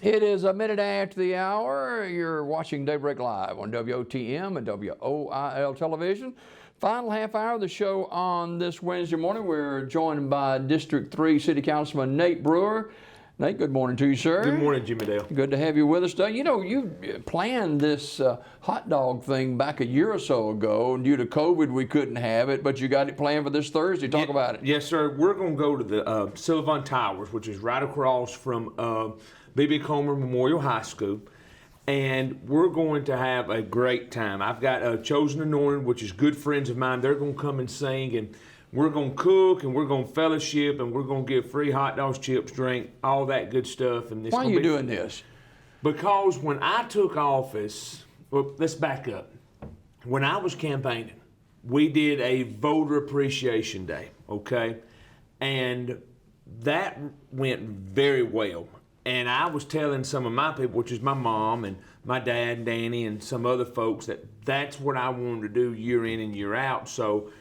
It is a minute after the hour. You're watching Daybreak Live on WOTM and WOIL television. Final half hour of the show on this Wednesday morning. We're joined by District 3 City Councilman Nate Brewer. Nate, good morning to you, sir. Good morning, Jimmy Dale. Good to have you with us today. You know, you planned this hot dog thing back a year or so ago, and due to COVID, we couldn't have it, but you got it planned for this Thursday. Talk about it. Yes, sir. We're going to go to the Sylacauga Towers, which is right across from B.B. Comer Memorial High School, and we're going to have a great time. I've got Chosen Anointed, which is good friends of mine. They're going to come and sing, and we're going to cook, and we're going to fellowship, and we're going to give free hot dogs, chips, drink, all that good stuff. And why are you doing this? Because when I took office, well, let's back up. When I was campaigning, we did a voter appreciation day, okay? And that went very well. And I was telling some of my people, which is my mom and my dad, and Danny, and some other folks, that that's what I wanted to do year in and year out. So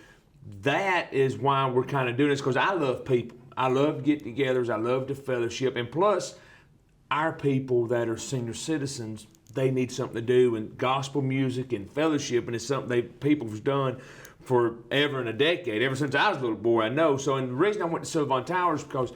that is why we're kind of doing this, because I love people. I love get-togethers. I love to fellowship. And plus, our people that are senior citizens, they need something to do. And gospel music and fellowship, and it's something people have done forever and a decade, ever since I was a little boy, I know. So, and the reason I went to Sylacauga Tower is because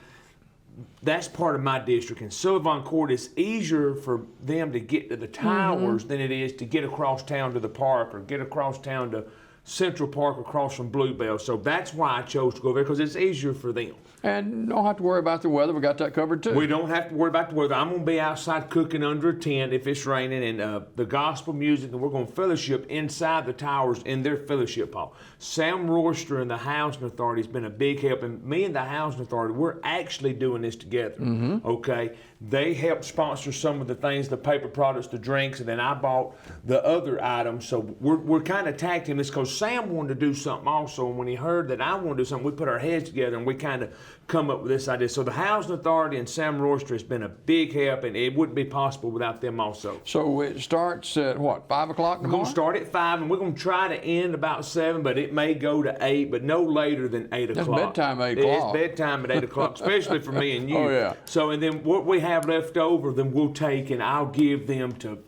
that's part of my district. In Sylacauga Court, it's easier for them to get to the towers than it is to get across town to the park or get across town to Central Park across from Bluebell. So that's why I chose to go there, because it's easier for them. And don't have to worry about the weather. We got that covered too. We don't have to worry about the weather. I'm going to be outside cooking under a tent if it's raining, and the gospel music, and we're going to fellowship inside the towers in their fellowship hall. Sam Royster and the Housing Authority has been a big help, and me and the Housing Authority, we're actually doing this together, okay? They helped sponsor some of the things, the paper products, the drinks, and then I bought the other items. So we're kind of tag teaming this, because Sam wanted to do something also, and when he heard that I wanted to do something, we put our heads together and we kind of come up with this idea. So the Housing Authority and Sam Royster has been a big help, and it wouldn't be possible without them also. So it starts at what, 5 o'clock tomorrow? We're going to start at 5, and we're going to try to end about 7, but it may go to 8, but no later than 8 o'clock. It's bedtime at 8 o'clock. It's bedtime at 8 o'clock, especially for me and you. Oh, yeah. So, and then what we have left over, then we'll take, and I'll give them to,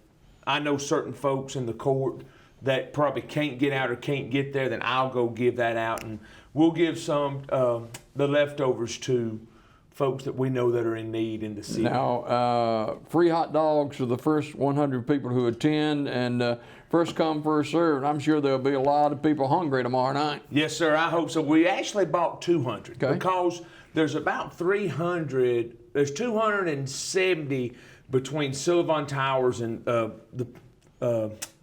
I know certain folks in the court that probably can't get out or can't get there, then I'll go give that out, and we'll give some, the leftovers to folks that we know that are in need in the city. Now, free hot dogs for the first 100 people who attend, and first come, first served. I'm sure there'll be a lot of people hungry tomorrow night. Yes, sir, I hope so. We actually bought 200 okay, because there's about 300, there's 270 between Sylacauga Towers and the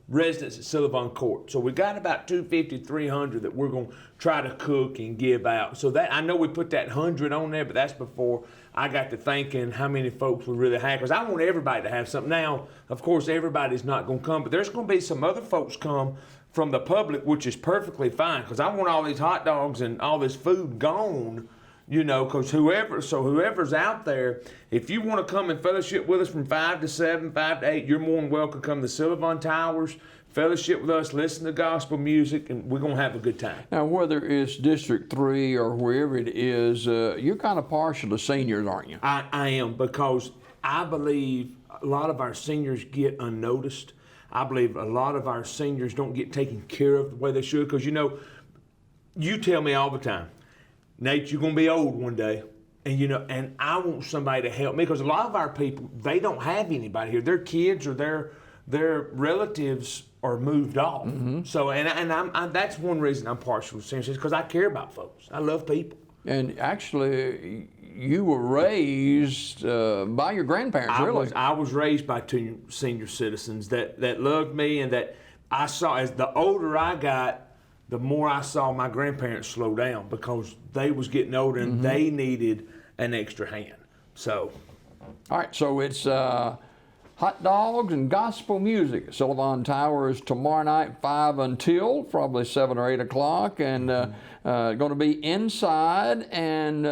residents at Sylacauga Court. So we got about 250, 300 that we're going to try to cook and give out. So that, I know we put that 100 on there, but that's before I got to thinking how many folks we really have, because I want everybody to have something. Now, of course, everybody's not going to come, but there's going to be some other folks come from the public, which is perfectly fine, because I want all these hot dogs and all this food gone, you know, because whoever's out there, if you want to come and fellowship with us from 5 to 7, 5 to 8, you're more than welcome to come to Sylacauga Towers, fellowship with us, listen to gospel music, and we're going to have a good time. Now, whether it's District 3 or wherever it is, you're kind of partial to seniors, aren't you? I am, because I believe a lot of our seniors get unnoticed. I believe a lot of our seniors don't get taken care of the way they should, because, you know, you tell me all the time, Nate, you're going to be old one day, and you know, and I want somebody to help me, because a lot of our people, they don't have anybody here. Their kids or their relatives are moved off. So, and I'm that's one reason I'm partial to seniors, because I care about folks. I love people. And actually, you were raised by your grandparents, really. I was raised by 2 senior citizens that loved me, and that I saw, as the older I got, the more I saw my grandparents slow down, because they was getting older and they needed an extra hand. So, all right, so it's hot dogs and gospel music at Sylacauga Towers tomorrow night, 5 until probably 7 or 8 o'clock, and going to be inside, and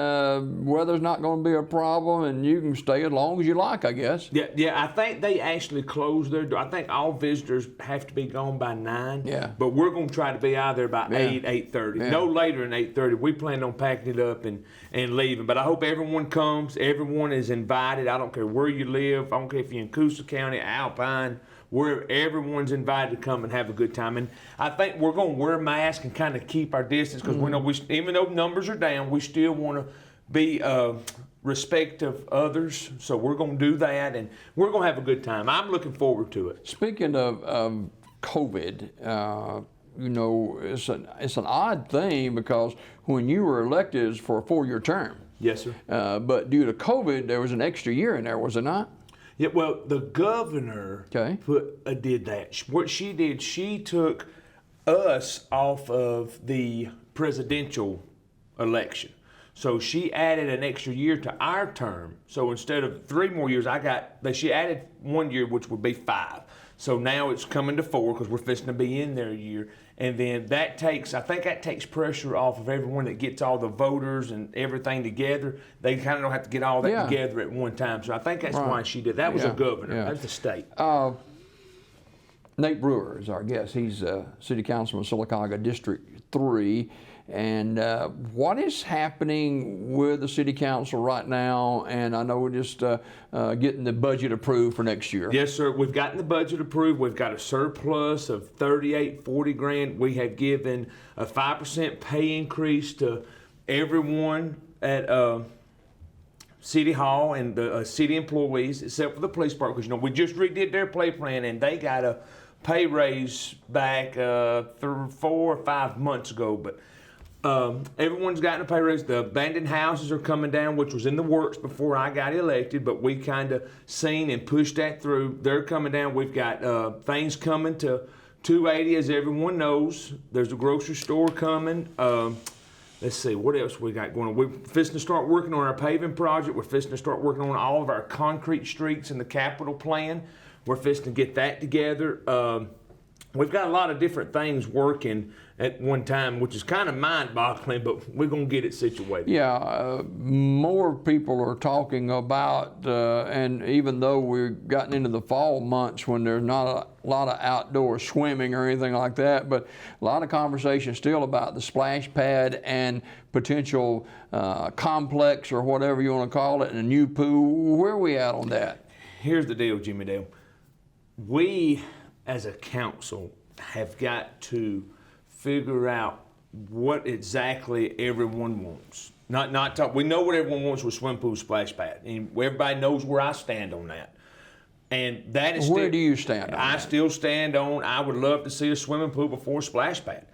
weather's not going to be a problem, and you can stay as long as you like, I guess. Yeah. I think they actually close their door. I think all visitors have to be gone by 9. Yeah. But we're going to try to be out there by 8:30. Yeah. No later than 8:30. We plan on packing it up and leaving. But I hope everyone comes. Everyone is invited. I don't care where you live. I don't care if you're in Coosa County, Alpine, where everyone's invited to come and have a good time. And I think we're going to wear masks and kind of keep our distance, because we know even though numbers are down, we still want to be respect of others. So we're going to do that, and we're going to have a good time. I'm looking forward to it. Speaking of COVID, it's an odd thing, because when you were elected, it was for a 4-year term. Yes, sir. But due to COVID, there was an extra year in there, was it not? Yeah, well, the governor did that. What she did, she took us off of the presidential election. So she added an extra year to our term. So instead of 3 more years, she added 1 year, which would be 5. So now it's coming to 4, because we're fixing to be in there a year. And then I think that takes pressure off of everyone that gets all the voters and everything together. They kind of don't have to get all that together at one time. So I think that's why she did. That was a governor. Yeah. That's the state. Nate Brewer is our guest. He's City Councilman, Sylacauga District 3. And what is happening with the City Council right now? And I know we're just getting the budget approved for next year. Yes, sir. We've gotten the budget approved. We've got a surplus of $40 grand. We have given a 5% pay increase to everyone at City Hall and the city employees, except for the police department, because we just redid their pay plan, and they got a pay raise back 4 or 5 months ago. But everyone's gotten a pay raise. The abandoned houses are coming down, which was in the works before I got elected, but we kind of seen and pushed that through. They're coming down. We've got things coming to 280, as everyone knows. There's a grocery store coming. Let's see, what else we got going on? We're fixing to start working on our paving project. We're fixing to start working on all of our concrete streets in the capital plan. We're fixing to get that together. We've got a lot of different things working at one time, which is kind of mind-boggling, but we're going to get it situated. Yeah, more people are talking about, and even though we've gotten into the fall months when there's not a lot of outdoor swimming or anything like that, but a lot of conversation still about the splash pad and potential complex, or whatever you want to call it, and a new pool. Where are we at on that? Here's the deal, Jimmy Dale. We, as a council, have got to figure out what exactly everyone wants. Not talk. We know what everyone wants with swim pool, splash pad, and everybody knows where I stand on that. And that is where do you stand on I that? still stand on. I would love to see a swimming pool before a splash pad.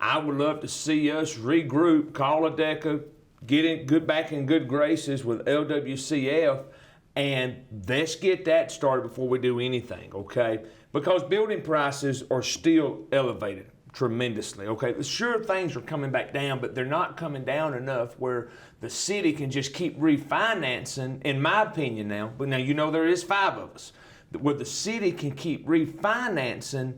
I would love to see us regroup, call a DECA, get back in good graces with LWCF, and let's get that started before we do anything, okay? Because building prices are still elevated tremendously, okay? Sure, things are coming back down, but they're not coming down enough where the city can just keep refinancing, in my opinion now, but now there is 5 of us, where the city can keep refinancing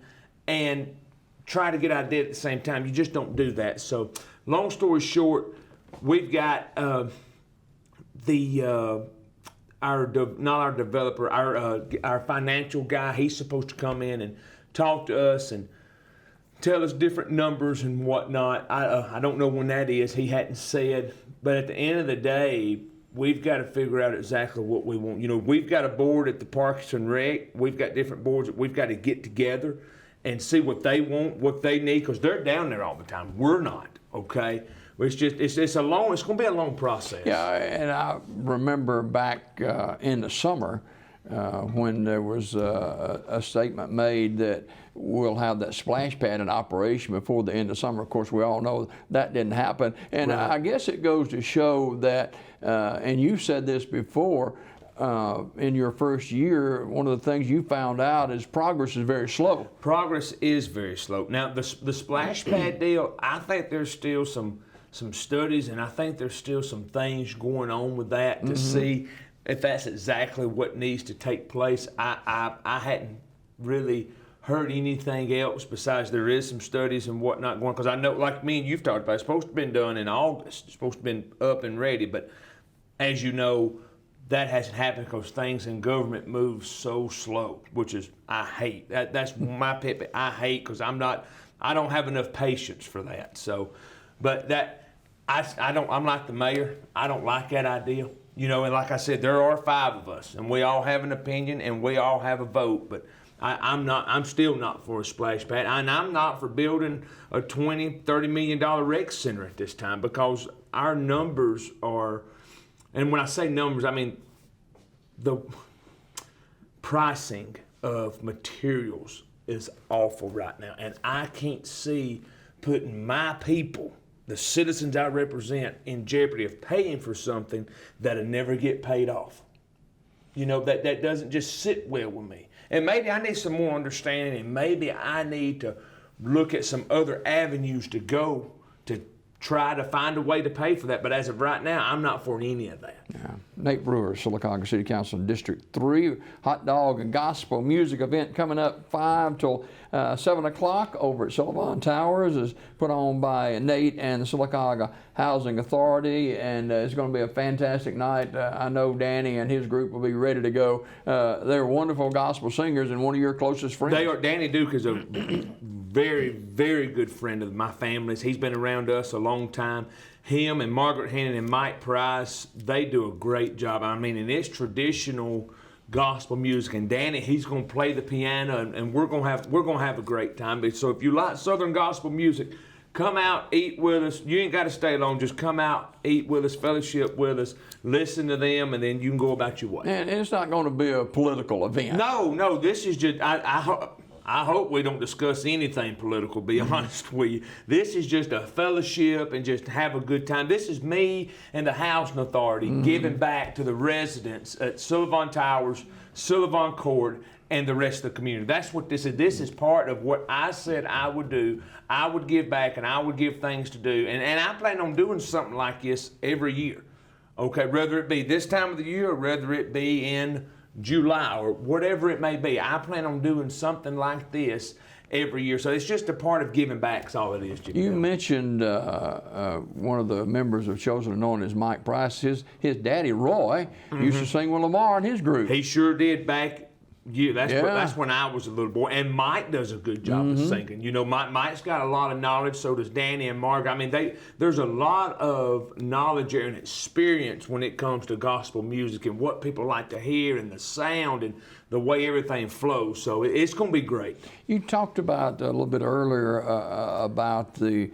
and try to get out of debt at the same time. You just don't do that. So long story short, we've got our financial guy. He's supposed to come in and talk to us and tell us different numbers and whatnot. I don't know when that is. He hadn't said. But at the end of the day, we've got to figure out exactly what we want. We've got a board at the Parks and Rec. We've got different boards that we've got to get together and see what they want, what they need, because they're down there all the time. We're not, okay? It's going to be a long process. Yeah, and I remember back in the summer when there was a statement made that we'll have that splash pad in operation before the end of summer. Of course, we all know that didn't happen. And right. I guess it goes to show that, and you said this before, in your first year, one of the things you found out is progress is very slow. Progress is very slow. Now, the splash pad deal, I think there's still some studies, and I think there's still some things going on with that to see if that's exactly what needs to take place. I hadn't really heard anything else besides there is some studies and whatnot going. Because I know, like me and you've talked about, it's supposed to have been done in August. It's supposed to have been up and ready. But as you know, that hasn't happened because things in government move so slow, which is, I hate. That's my pet. I hate because I don't have enough patience for that. So, but I'm like the mayor. I don't like that idea. You know, and like I said, there are 5 of us, and we all have an opinion, and we all have a vote. But I'm still not for a splash pad, and I'm not for building a $20-30 million rec center at this time, because our numbers are. And when I say numbers, I mean the pricing of materials is awful right now. And I can't see putting my people, the citizens I represent, in jeopardy of paying for something that'll never get paid off. You know, that doesn't just sit well with me. And maybe I need some more understanding, and maybe I need to look at some other avenues to go to try to find a way to pay for that. But as of right now, I'm not for any of that. Yeah. Nate Brewer, Sylacauga City Councilman, District 3, hot dog and gospel music event coming up 5 till 7 o'clock over at Sylacauga Tower is put on by Nate and the Sylacauga Housing Authority, and it's going to be a fantastic night. I know Danny and his group will be ready to go. They're wonderful gospel singers and one of your closest friends. They are. Danny Duke is a very, very good friend of my family's. He's been around us a long time. Him and Margaret Hannon and Mike Price, they do a great job. I mean, and it's traditional gospel music. And Danny, he's going to play the piano, and we're going to have a great time. So if you like Southern gospel music, come out, eat with us. You ain't got to stay long. Just come out, eat with us, fellowship with us, listen to them, and then you can go about your way. And it's not going to be a political event. No. This is just I hope we don't discuss anything political, be honest with you. This is just a fellowship and just have a good time. This is me and the Housing Authority giving back to the residents at Sylacauga Towers, Sylacauga Court, and the rest of the community. That's what this is. This is part of what I said I would do. I would give back, and I would give things to do. And I plan on doing something like this every year. Okay, whether it be this time of the year or whether it be in July or whatever it may be. I plan on doing something like this every year. So it's just a part of giving back. That's all it is, Jimmy. You mentioned one of the members of Chosen Anointed is Mike Price. His daddy, Roy, used to sing with Lamar and his group. He sure did back. Yeah, that's when I was a little boy. And Mike does a good job of singing. You know, Mike's got a lot of knowledge, so does Danny and Mark. I mean, there's a lot of knowledge and experience when it comes to gospel music and what people like to hear and the sound and the way everything flows. So it's going to be great. You talked about a little bit earlier about the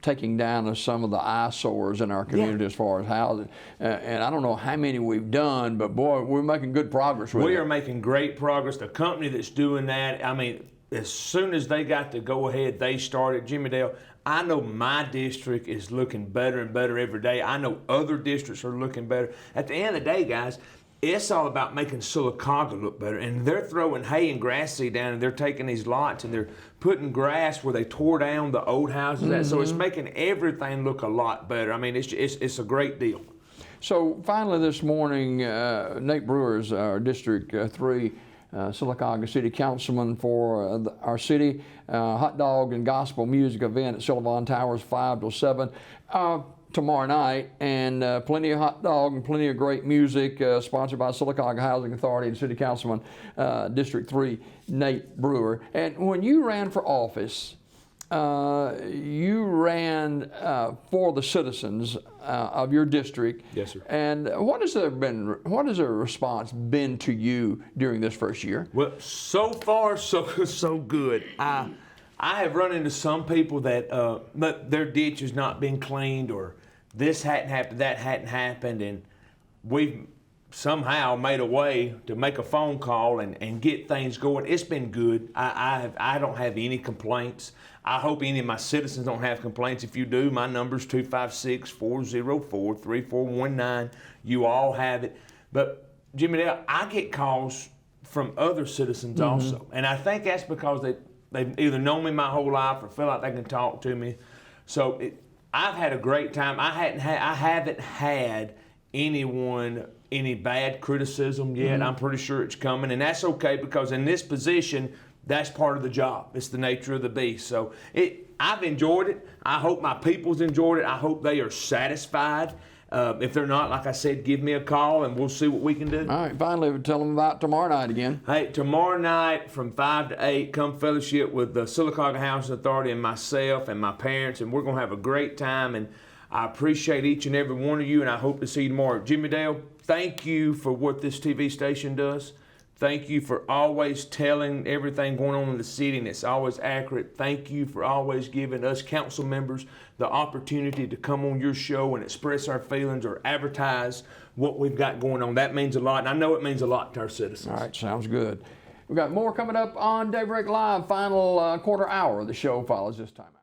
taking down of some of the eyesores in our community as far as housing. And I don't know how many we've done, but boy, we're making good progress with it. We are making great progress. The company that's doing that, I mean, as soon as they got to go ahead, they started. Jimmy Dale, I know my district is looking better and better every day. I know other districts are looking better. At the end of the day, guys, it's all about making Sylacauga look better. And they're throwing hay and grass seed down, and they're taking these lots and they're putting grass where they tore down the old houses at. So it's making everything look a lot better. I mean, it's a great deal. So finally this morning, Nate Brewer is our District 3 Sylacauga City Councilman for our city. Hot dog and gospel music event at Sylacauga Towers 5 till 7. Tomorrow night, and plenty of hot dog and plenty of great music, sponsored by Sylacauga Housing Authority and City Councilman, District 3, Nate Brewer. And when you ran for office, you ran for the citizens of your district. Yes, sir. And what has the response been to you during this first year? Well, so far, so good. I have run into some people that their ditch has not been cleaned, or this hadn't happened, that hadn't happened, and we've somehow made a way to make a phone call and get things going. It's been good. I don't have any complaints. I hope any of my citizens don't have complaints. If you do, my number's 256-404-3419. You all have it. But Jimmy Dale, I get calls from other citizens also, and I think that's because they've either known me my whole life or feel like they can talk to me. So I've had a great time. I haven't had any bad criticism yet. I'm pretty sure it's coming, and that's okay, because in this position, That's part of the job. It's the nature of the beast. So I've enjoyed it. I hope my people's enjoyed it. I hope they are satisfied. If they're not, like I said, give me a call and we'll see what we can do. All right, finally, tell them about tomorrow night again. Hey, tomorrow night from 5 to 8, come fellowship with the Sylacauga Housing Authority and myself and my parents, and we're going to have a great time. And I appreciate each and every one of you, and I hope to see you tomorrow. Jimmy Dale, thank you for what this TV station does. Thank you for always telling everything going on in the city, and it's always accurate. Thank you for always giving us council members the opportunity to come on your show and express our feelings or advertise what we've got going on. That means a lot, and I know it means a lot to our citizens. All right, sounds good. We've got more coming up on Daybreak Live. Final quarter hour of the show follows this time out.